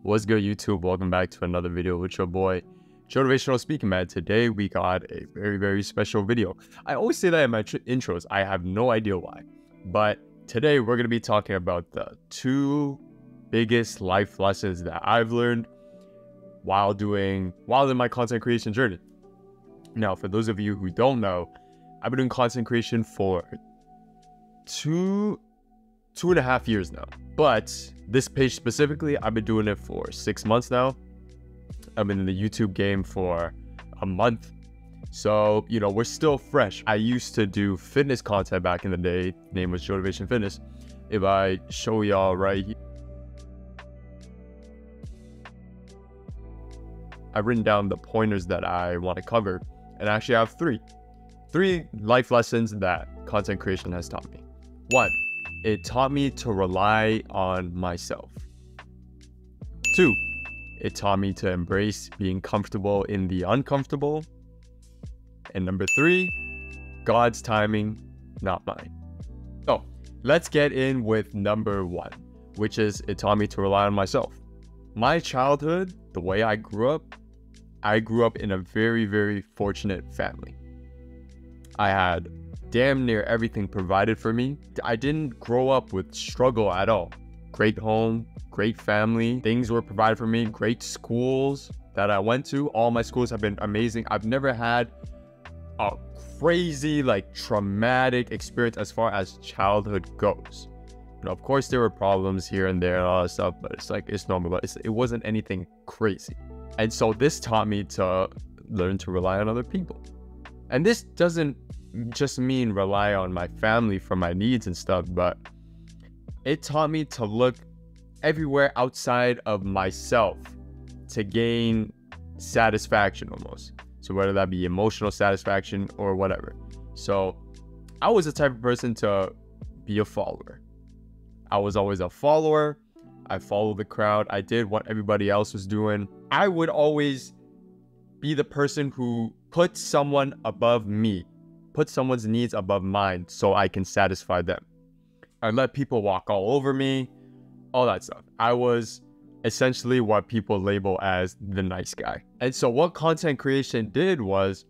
What's good, YouTube? Welcome back to another video with your boy Jotivational speaking, man. Today we got a very special video. I always say that in my intros. I have no idea why, but today we're going to be talking about the two biggest life lessons that I've learned while in my content creation journey. Now, for those of you who don't know, I've been doing content creation for two and a half years now, but this page specifically, I've been doing it for 6 months now. I've been in the YouTube game for a month, so we're still fresh. I used to do fitness content back in the day. Name was Jotivation Fitness. If I show y'all right here, I've written down the pointers that I want to cover, and actually I have three life lessons that content creation has taught me. 1, it taught me to rely on myself. 2, it taught me to embrace being comfortable in the uncomfortable. And number 3, God's timing, not mine. So let's get in with number 1, which is it taught me to rely on myself. My childhood, the way I grew up in a very fortunate family. I had damn near everything provided for me. I didn't grow up with struggle at all. Great home, great family, things were provided for me, great schools that I went to. All my schools have been amazing. I've never had a crazy, traumatic experience as far as childhood goes. Of course, there were problems here and there and all that stuff, but it's normal. But it wasn't anything crazy. And so this taught me to learn to rely on other people. And this doesn't just mean rely on my family for my needs and stuff, but it taught me to look everywhere outside of myself to gain satisfaction almost. So whether that be emotional satisfaction or whatever. So I was the type of person to be a follower. I was always a follower. I followed the crowd. I did what everybody else was doing. I would always be the person who put someone above me, put someone's needs above mine so I can satisfy them. I let people walk all over me, all that stuff. I was essentially what people label as the nice guy. And so what content creation did was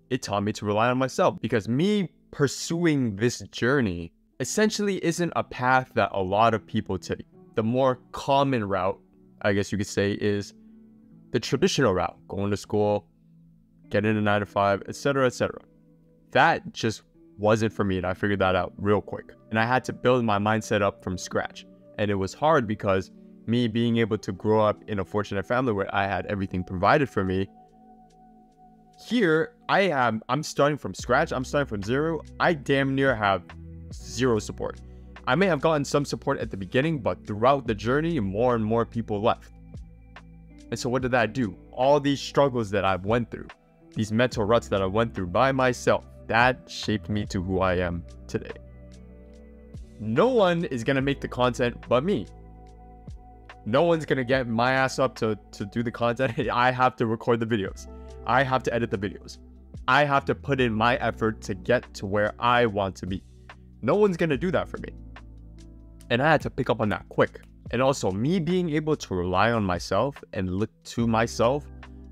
it taught me to rely on myself, because me pursuing this journey essentially isn't a path that a lot of people take. The more common route, I guess you could say, is the traditional route, going to school, getting a 9 to 5, etc., etc. That just wasn't for me, and I figured that out real quick. And I had to build my mindset up from scratch. And it was hard because me being able to grow up in a fortunate family where I had everything provided for me, here I'm starting from scratch. I'm starting from zero. I damn near have zero support. I may have gotten some support at the beginning, but throughout the journey, more and more people left. And so what did that do? All these struggles that I've went through, these mental ruts that I went through by myself, that shaped me to who I am today. No one is going to make the content but me. No one's going to get my ass up to do the content. I have to record the videos. I have to edit the videos. I have to put in my effort to get to where I want to be. No one's going to do that for me. And I had to pick up on that quick. And also, me being able to rely on myself and look to myself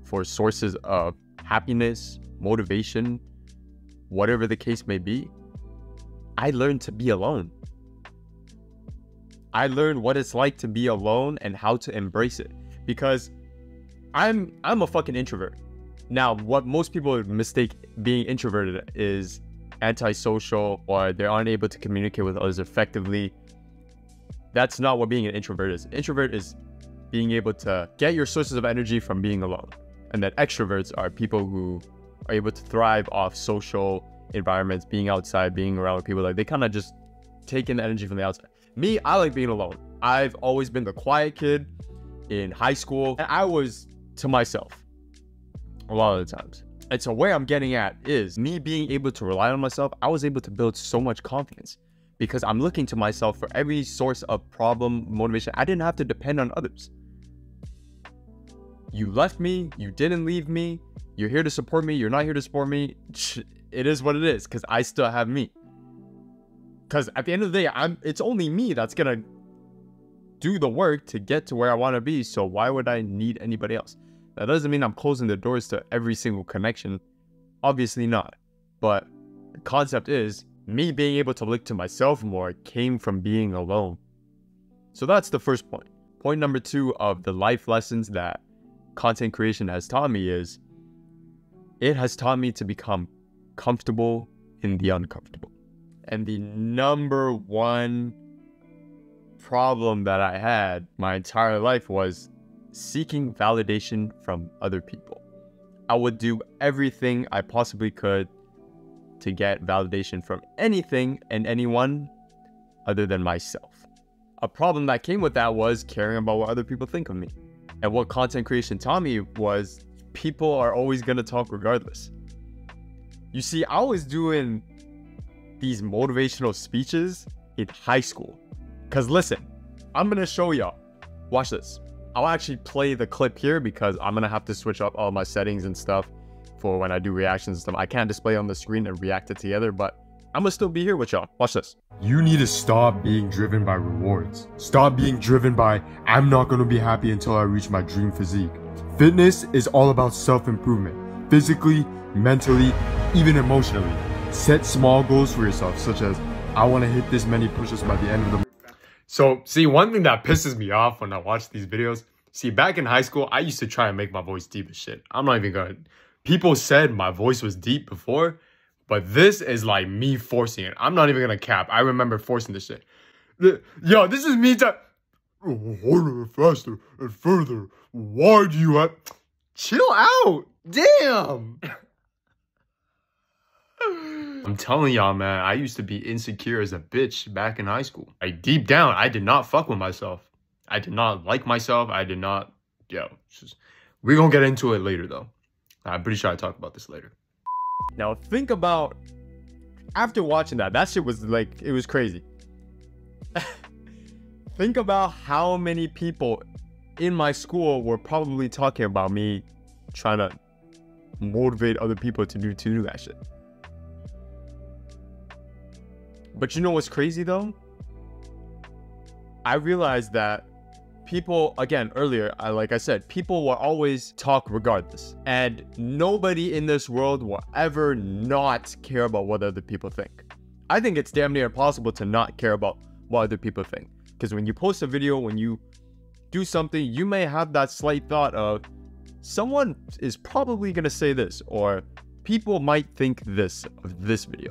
for sources of happiness, motivation, whatever the case may be, I learned to be alone. I learned what it's like to be alone and how to embrace it, because I'm a fucking introvert. Now, what most people mistake being introverted is antisocial, or they're unable to communicate with others effectively. That's not what being an introvert is. Introvert is being able to get your sources of energy from being alone. And then extroverts are people who are able to thrive off social environments, being outside, being around people. They kind of just take in the energy from the outside. Me, I like being alone. I've always been the quiet kid in high school, and I was to myself a lot of the times. And so where I'm getting at is me being able to rely on myself. I was able to build so much confidence because I'm looking to myself for every source of problem, motivation. I didn't have to depend on others. You left me, you didn't leave me, you're here to support me, you're not here to support me. It is what it is, because I still have me. Because at the end of the day, it's only me that's gonna do the work to get to where I want to be. So why would I need anybody else? That doesn't mean I'm closing the doors to every single connection. Obviously not. But the concept is me being able to look to myself more came from being alone. So that's the first point. Point number 2 of the life lessons that content creation has taught me is it has taught me to become comfortable in the uncomfortable. And the number one problem that I had my entire life was seeking validation from other people. I would do everything I possibly could to get validation from anything and anyone other than myself. A problem that came with that was caring about what other people think of me. And what content creation taught me was people are always going to talk regardless. You see, I was doing these motivational speeches in high school. Because listen, I'm going to show y'all. Watch this. I'll actually play the clip here because I'm going to have to switch up all my settings and stuff for when I do reactions and stuff. I can't display on the screen and react it together, but I'm going to still be here with y'all. Watch this. You need to stop being driven by rewards. Stop being driven by, I'm not going to be happy until I reach my dream physique. Fitness is all about self-improvement. Physically, mentally, even emotionally. Set small goals for yourself, such as, I want to hit this many push-ups by the end of the... So, see, one thing that pisses me off when I watch these videos, see, back in high school, I used to try and make my voice deep as shit. I'm not even gonna... People said my voice was deep before, but this is like me forcing it. I'm not even gonna cap. I remember forcing this shit. Yo, this is me harder, faster, and further. Why do you have... Chill out! Damn! I'm telling y'all, man, I used to be insecure as a bitch back in high school. Like, deep down, I did not fuck with myself. I did not like myself. I did not... We're gonna get into it later, though. I'm pretty sure I talk about this later. Now, think about... After watching that shit was like... It was crazy. Think about how many people in my school were probably talking about me trying to motivate other people to do that shit. But you know what's crazy though? I realized that people, again, earlier, like I said, people will always talk regardless. And nobody in this world will ever not care about what other people think. I think it's damn near impossible to not care about what other people think. Because when you post a video, when you do something, you may have that slight thought of, someone is probably going to say this, or people might think this of this video.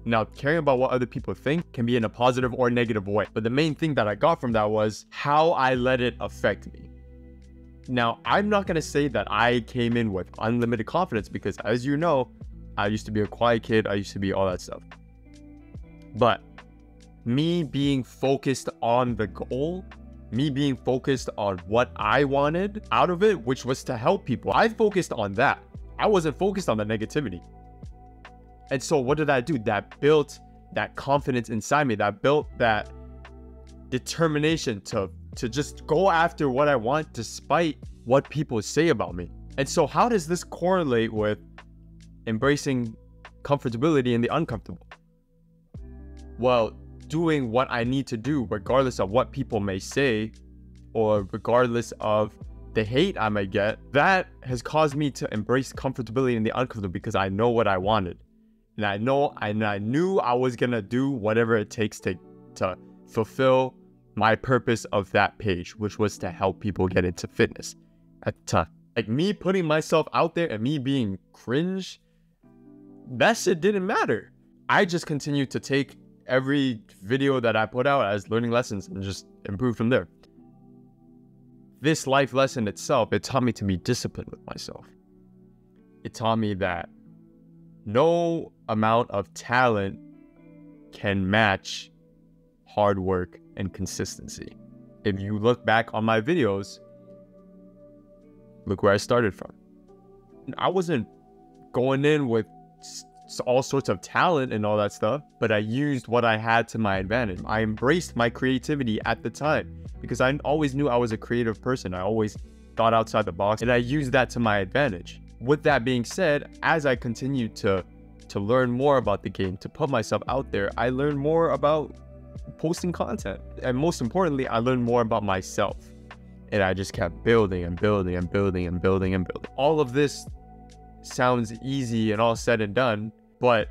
Now, caring about what other people think can be in a positive or negative way. But the main thing that I got from that was how I let it affect me. Now, I'm not going to say that I came in with unlimited confidence because, as you know, I used to be a quiet kid. I used to be all that stuff. But me being focused on the goal, me being focused on what I wanted out of it, which was to help people, I focused on that. I wasn't focused on the negativity. And so what did that do? That built that confidence inside me. That built that determination to just go after what I want despite what people say about me. And so how does this correlate with embracing comfortability in the uncomfortable? Well, doing what I need to do regardless of what people may say or regardless of the hate I may get, that has caused me to embrace comfortability in the uncomfortable because I know what I wanted. And I knew I was gonna do whatever it takes to fulfill my purpose of that page, which was to help people get into fitness at the time. Like, me putting myself out there and me being cringe, that shit didn't matter. I just continued to take every video that I put out as learning lessons and just improve from there. This life lesson itself, it taught me to be disciplined with myself. It taught me that no amount of talent can match hard work and consistency. If you look back on my videos, look where I started from. I wasn't going in with all sorts of talent and all that stuff, but I used what I had to my advantage. I embraced my creativity at the time because I always knew I was a creative person. I always thought outside the box, and I used that to my advantage. With that being said, as I continued to learn more about the game, to put myself out there, I learned more about posting content. And most importantly, I learned more about myself. And I just kept building and building and building and building and building. All of this sounds easy and all said and done, but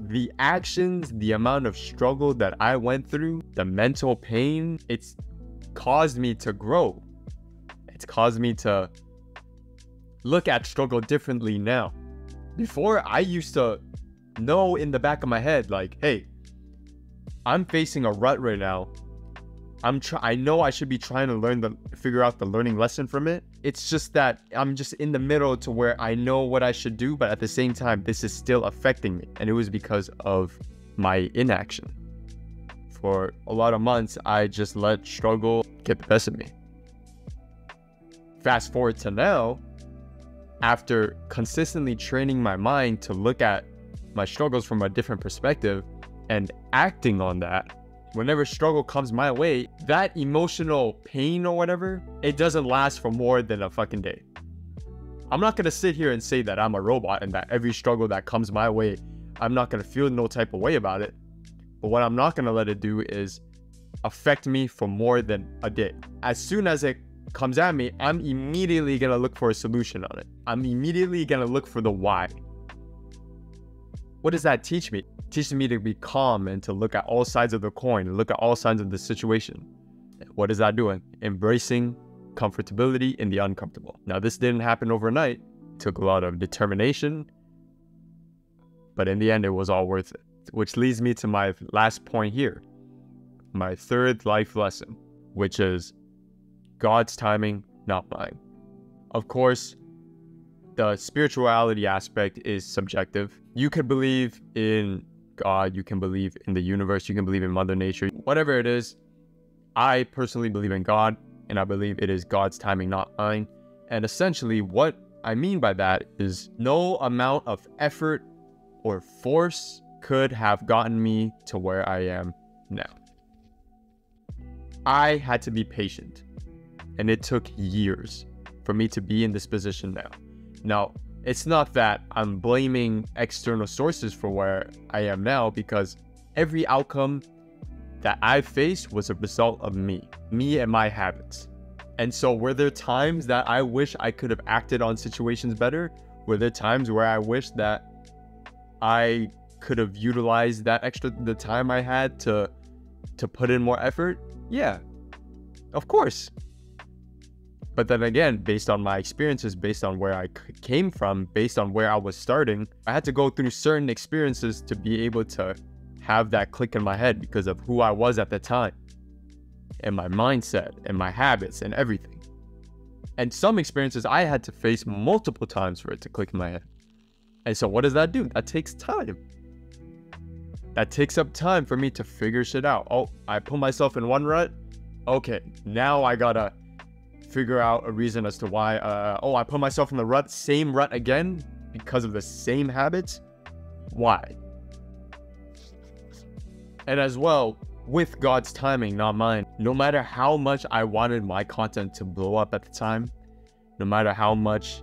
the actions, the amount of struggle that I went through, the mental pain, it's caused me to grow. It's caused me to look at struggle differently now. Before, I used to know in the back of my head, like, hey, I'm facing a rut right now. I know I should be trying to figure out the learning lesson from it. It's just that I'm just in the middle to where I know what I should do, but at the same time, this is still affecting me. And it was because of my inaction. For a lot of months, I just let struggle get the best of me. Fast forward to now, after consistently training my mind to look at my struggles from a different perspective and acting on that, whenever struggle comes my way, that emotional pain or whatever, it doesn't last for more than a fucking day. I'm not gonna sit here and say that I'm a robot and that every struggle that comes my way, I'm not gonna feel no type of way about it. But what I'm not gonna let it do is affect me for more than a day. As soon as it comes at me, I'm immediately gonna look for a solution on it. I'm immediately gonna look for the why. What does that teach me? It teaches me to be calm and to look at all sides of the coin, look at all sides of the situation. What is that doing? Embracing comfortability in the uncomfortable. Now, this didn't happen overnight. It took a lot of determination, but in the end, it was all worth it. Which leads me to my last point here, my third life lesson, which is God's timing, not mine. Of course, the spirituality aspect is subjective. You can believe in God, you can believe in the universe, you can believe in Mother Nature, whatever it is. I personally believe in God, and I believe it is God's timing, not mine. And essentially, what I mean by that is no amount of effort or force could have gotten me to where I am now. I had to be patient, and it took years for me to be in this position now. Now, it's not that I'm blaming external sources for where I am now, because every outcome that I've faced was a result of me and my habits. And so were there times that I wish I could have acted on situations better? Were there times where I wish that I could have utilized the time I had to put in more effort? Yeah, of course. But then again, based on my experiences, based on where I came from, based on where I was starting, I had to go through certain experiences to be able to have that click in my head because of who I was at the time, and my mindset, and my habits, and everything. And some experiences I had to face multiple times for it to click in my head. And so what does that do? That takes time. That takes up time for me to figure shit out. Oh, I put myself in one rut. Okay, now I gotta figure out a reason as to why, I put myself in the same rut again because of the same habits. Why? And as well, with God's timing, not mine, no matter how much I wanted my content to blow up at the time, no matter how much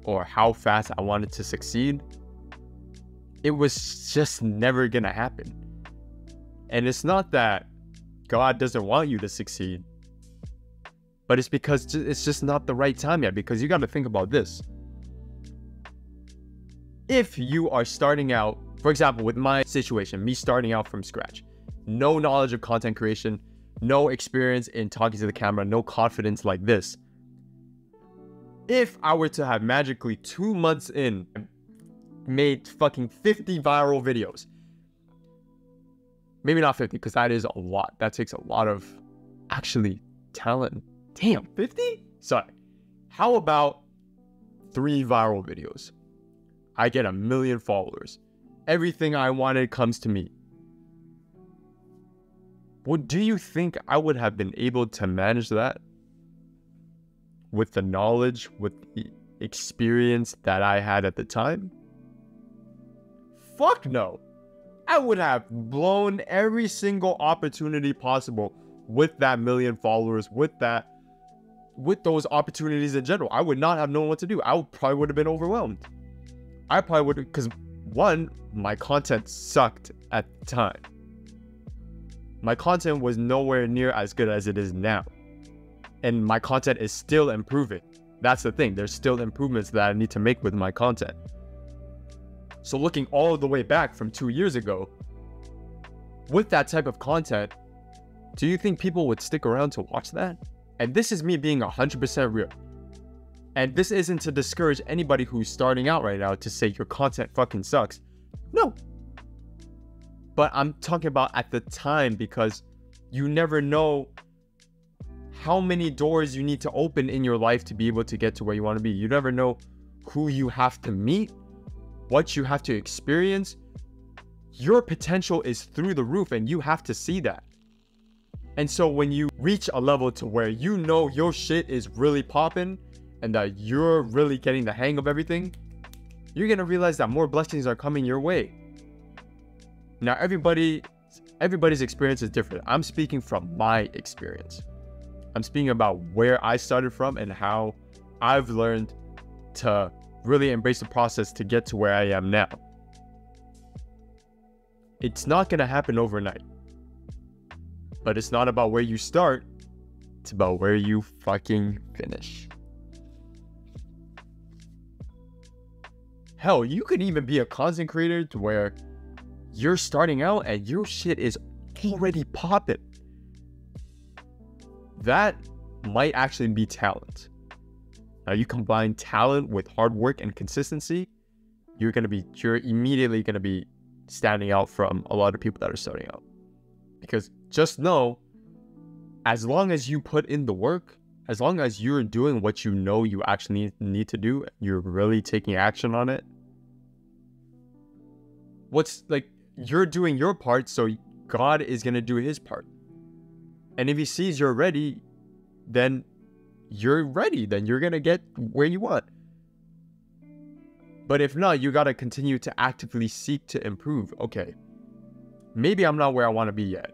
or how fast I wanted to succeed, it was just never gonna happen. And it's not that God doesn't want you to succeed, but it's because it's just not the right time yet. Because you got to think about this. If you are starting out, for example, with my situation, me starting out from scratch, no knowledge of content creation, no experience in talking to the camera, no confidence like this. If I were to have magically 2 months in made fucking 50 viral videos, maybe not 50, because that is a lot. That takes a lot of actually talent. Damn, 50? Sorry. How about 3 viral videos? I get 1 million followers. Everything I wanted comes to me. What do you think I would have been able to manage that? With the knowledge, with the experience that I had at the time? Fuck no. I would have blown every single opportunity possible with that 1 million followers, with those opportunities in general. I would not have known what to do. Probably would have been overwhelmed. I probably would have, because one, my content sucked at the time. My content was nowhere near as good as it is now. And my content is still improving. That's the thing. There's still improvements that I need to make with my content. So looking all the way back from 2 years ago, with that type of content, do you think people would stick around to watch that? And this is me being 100% real. And this isn't to discourage anybody who's starting out right now to say your content fucking sucks. No. But I'm talking about at the time, because you never know how many doors you need to open in your life to be able to get to where you want to be. You never know who you have to meet, what you have to experience. Your potential is through the roof, and you have to see that. And so when you reach a level to where you know your shit is really popping and that you're really getting the hang of everything, you're going to realize that more blessings are coming your way. Now, everybody's experience is different. I'm speaking from my experience. I'm speaking about where I started from and how I've learned to really embrace the process to get to where I am now. It's not going to happen overnight. But it's not about where you start. It's about where you fucking finish. Hell, you could even be a content creator to where you're starting out and your shit is already popping. That might actually be talent. Now, you combine talent with hard work and consistency, you're immediately going to be standing out from a lot of people that are starting out. Because just know, as long as you put in the work, as long as you're doing what you know you actually need to do, you're really taking action on it, you're doing your part, so God is going to do his part. And if he sees you're ready, then you're ready. Then you're going to get where you want. But if not, you got to continue to actively seek to improve. Okay, maybe I'm not where I want to be yet.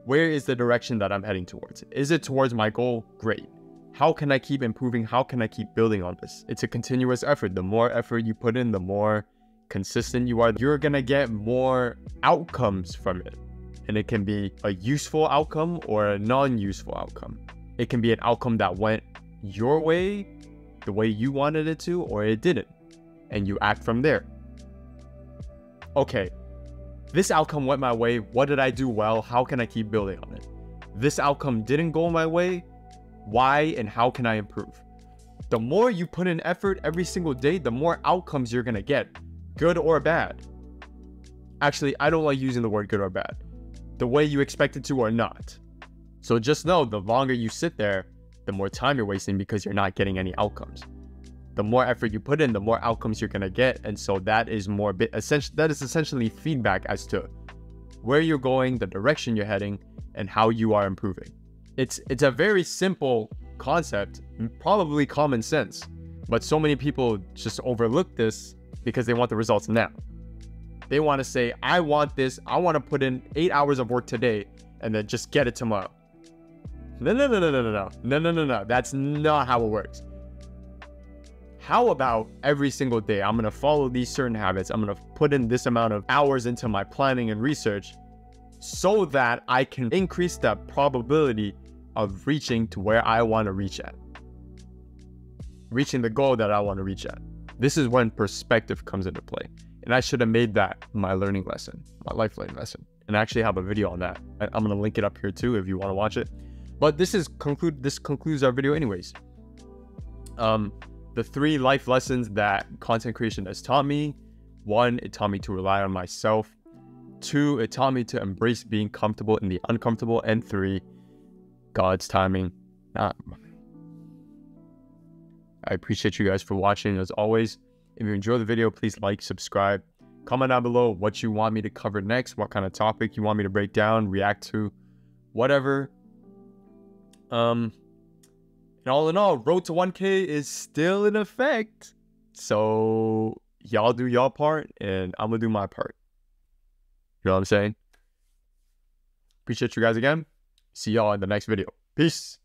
Where is the direction that I'm heading towards? Is it towards my goal? Great. How can I keep improving? How can I keep building on this? It's a continuous effort. The more effort you put in, the more consistent you are, you're going to get more outcomes from it. And it can be a useful outcome or a non-useful outcome. It can be an outcome that went your way, the way you wanted it to, or it didn't. And you act from there. Okay, this outcome went my way. What did I do well? How can I keep building on it? This outcome didn't go my way. Why and how can I improve? The more you put in effort every single day, the more outcomes you're going to get, good or bad. Actually, I don't like using the word good or bad. The way you expect it to or not. So just know, the longer you sit there, the more time you're wasting because you're not getting any outcomes. The more effort you put in, the more outcomes you're going to get. And so that is essentially feedback as to where you're going, the direction you're heading, and how you are improving. It's a very simple concept, probably common sense, but so many people just overlook this because they want the results now. They want to say, I want this, I want to put in 8 hours of work today and then just get it tomorrow. No. That's not how it works. How about every single day, I'm going to follow these certain habits. I'm going to put in this amount of hours into my planning and research so that I can increase the probability of reaching to where I want to reach at. Reaching the goal that I want to reach at. This is when perspective comes into play. And I should have made that my learning lesson, my life learning lesson. And I actually have a video on that. I'm going to link it up here too if you want to watch it. But this concludes our video anyways. The 3 life lessons that content creation has taught me. 1, it taught me to rely on myself. 2, it taught me to embrace being comfortable in the uncomfortable. And 3, God's timing. I appreciate you guys for watching as always. If you enjoyed the video, please like, subscribe, comment down below what you want me to cover next, what kind of topic you want me to break down, react to, whatever. And all in all, road to 1K is still in effect. So y'all do y'all part and I'm gonna do my part. You know what I'm saying? Appreciate you guys again. See y'all in the next video. Peace.